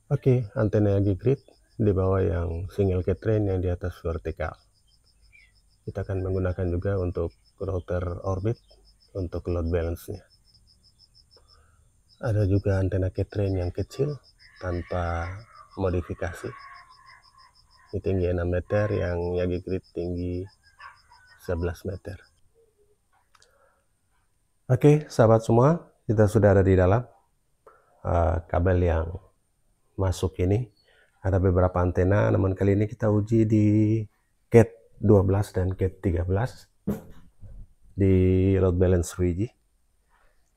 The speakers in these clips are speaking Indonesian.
Oke, antena Yagi Grid di bawah yang single Catrain yang di atas vertikal. Kita akan menggunakan juga untuk router orbit untuk load balance-nya. Ada juga antena Catrain yang kecil tanpa modifikasi. Ini tinggi 6 meter, yang Yagi Grid tinggi 11 meter. Oke, sahabat semua, kita sudah ada di dalam. Kabel yang masuk ini ada beberapa antena, namun kali ini kita uji di Cat 12 dan Cat 13 di load balance Ruiji.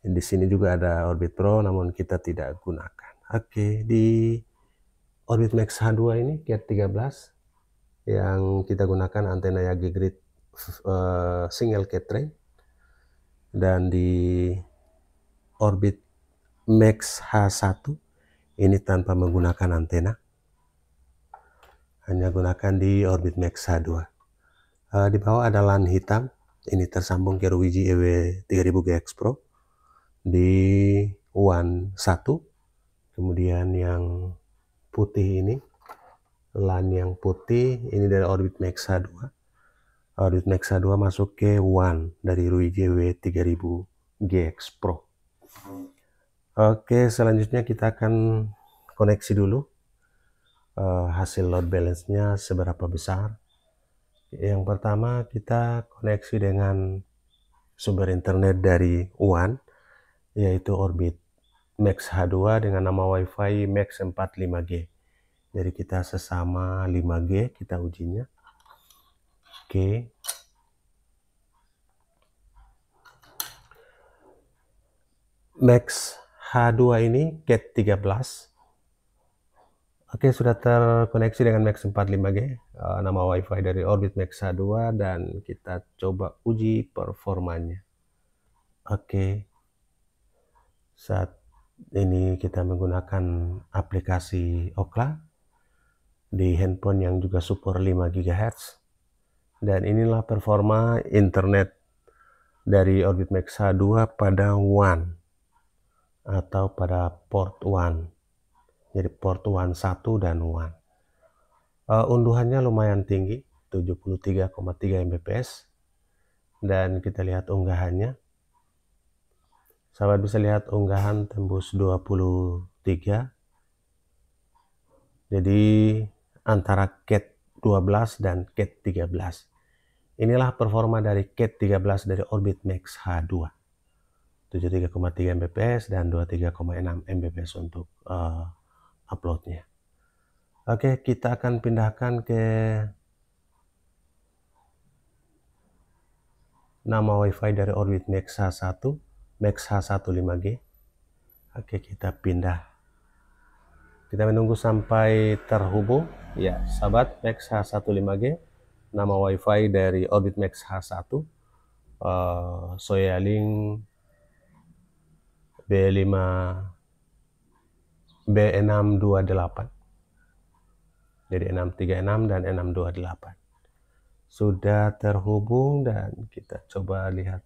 Di sini juga ada Orbit Pro, namun kita tidak gunakan. Oke, di Orbit Max H2 ini Cat 13 yang kita gunakan antena Yagi Grid single Catrain, dan di Orbit Max H1 ini tanpa menggunakan antena, hanya gunakan di Orbit Max H2. Di bawah ada LAN hitam, ini tersambung ke Ruiji EW3000GX Pro di WAN 1. Kemudian yang putih ini, LAN yang putih ini dari Orbit Max H2. Orbit Max H2 masuk ke WAN dari Ruiji EW3000GX Pro. Oke, selanjutnya kita akan koneksi dulu hasil load balance-nya seberapa besar. Yang pertama kita koneksi dengan sumber internet dari WAN, yaitu Orbit Max H2 dengan nama WiFi Max 45G. Jadi kita sesama 5G kita ujinya. Oke. Max H2 ini Cat 13. Oke, sudah terkoneksi dengan Max 45G, nama WiFi dari Orbit Max H2, dan kita coba uji performanya. Oke, saat ini kita menggunakan aplikasi Ookla di handphone yang juga support 5 GHz, dan inilah performa internet dari Orbit Max H2 pada WAN atau pada port WAN. Jadi port WAN 1 dan WAN. Unduhannya lumayan tinggi, 73,3 Mbps, dan kita lihat unggahannya. Sahabat bisa lihat unggahan tembus 23. Jadi antara Cat 12 dan Cat 13. Inilah performa dari Cat 13 dari Orbit Max H2. 73,3 Mbps dan 23,6 Mbps untuk uploadnya. Oke, kita akan pindahkan ke nama WiFi dari Orbit Max H1, Max H1 5G. Oke, kita pindah. Kita menunggu sampai terhubung. Ya, sahabat, Max H1 5G, nama WiFi dari Orbit Max H1, Soyaling B5 B628. Jadi 636 dan 628. Sudah terhubung, dan kita coba lihat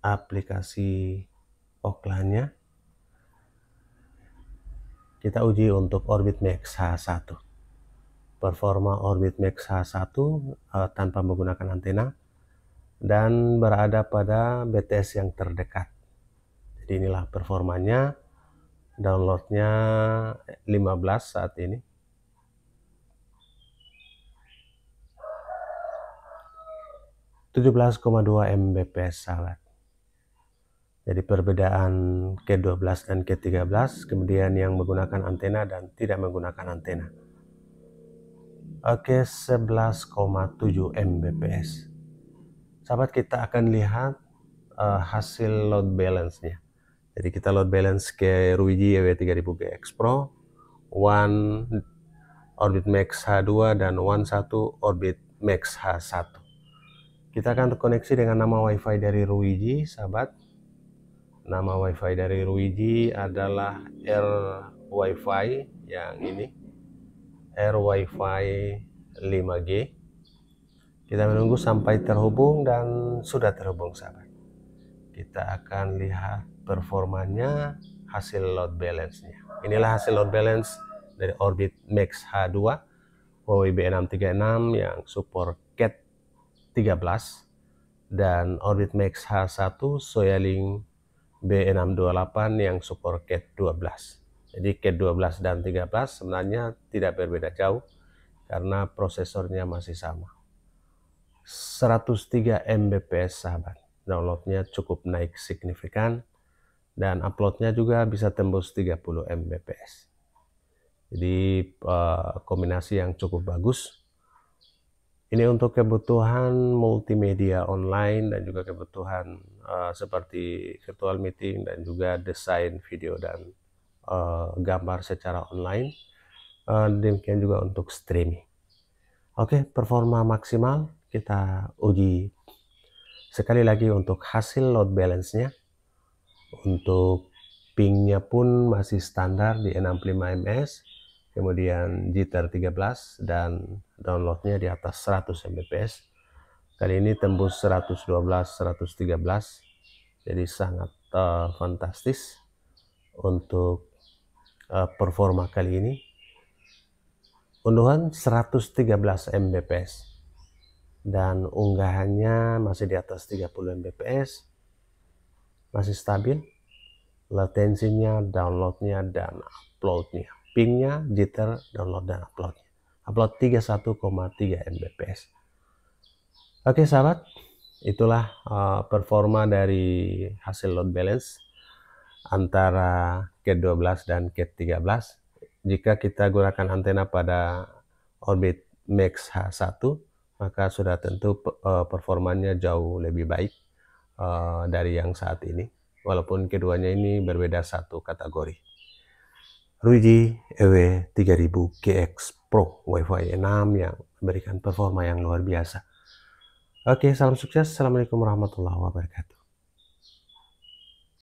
aplikasi Ookla-nya. Kita uji untuk Orbit Max H1. Performa Orbit Max H1 tanpa menggunakan antena dan berada pada BTS yang terdekat. Jadi inilah performanya. Downloadnya 15 saat ini. (17,2 Mbps, sahabat. Jadi perbedaan Cat12 dan Cat13, kemudian yang menggunakan antena dan tidak menggunakan antena. Oke, 11,7 Mbps. Sahabat, kita akan lihat hasil load balance-nya. Jadi kita load balance ke Ruiji EW3000GX Pro, WAN Orbit Max H2 dan WAN 1 Orbit Max H1. Kita akan terkoneksi dengan nama WiFi dari Ruiji, sahabat. Nama WiFi dari Ruiji adalah Air WiFi yang ini, Air WiFi 5G. Kita menunggu sampai terhubung, dan sudah terhubung, sahabat. Kita akan lihat performanya, hasil load balance-nya. Inilah hasil load balance dari Orbit Max H2 Huawei B636 yang support Cat 13 dan Orbit Max H1 Soyalink B628 yang support Cat 12. Jadi Cat 12 dan 13 sebenarnya tidak berbeda jauh karena prosesornya masih sama. 103 Mbps sahabat, downloadnya cukup naik signifikan dan uploadnya juga bisa tembus 30 Mbps. Jadi kombinasi yang cukup bagus. Ini untuk kebutuhan multimedia online dan juga kebutuhan seperti virtual meeting dan juga desain video dan gambar secara online. Demikian juga untuk streaming. Oke, performa maksimal kita uji sekali lagi untuk hasil load balance-nya. Untuk pingnya pun masih standar di 65 ms, kemudian jitter 13 dan downloadnya di atas 100 Mbps. Kali ini tembus 112 113, jadi sangat fantastis untuk performa kali ini. Unduhan 113 Mbps dan unggahannya masih di atas 30 Mbps, masih stabil. Latensinya, downloadnya, dan uploadnya, pingnya, jitter, download dan uploadnya. Upload 31,3 Mbps. Oke sahabat, itulah performa dari hasil load balance antara Cat 12 dan Cat 13. Jika kita gunakan antena pada Orbit Max H1, maka sudah tentu performanya jauh lebih baik dari yang saat ini. Walaupun keduanya ini berbeda satu kategori. Ruiji EW3000 GX Pro Wi-Fi 6 yang memberikan performa yang luar biasa. Oke, salam sukses. Assalamualaikum warahmatullahi wabarakatuh.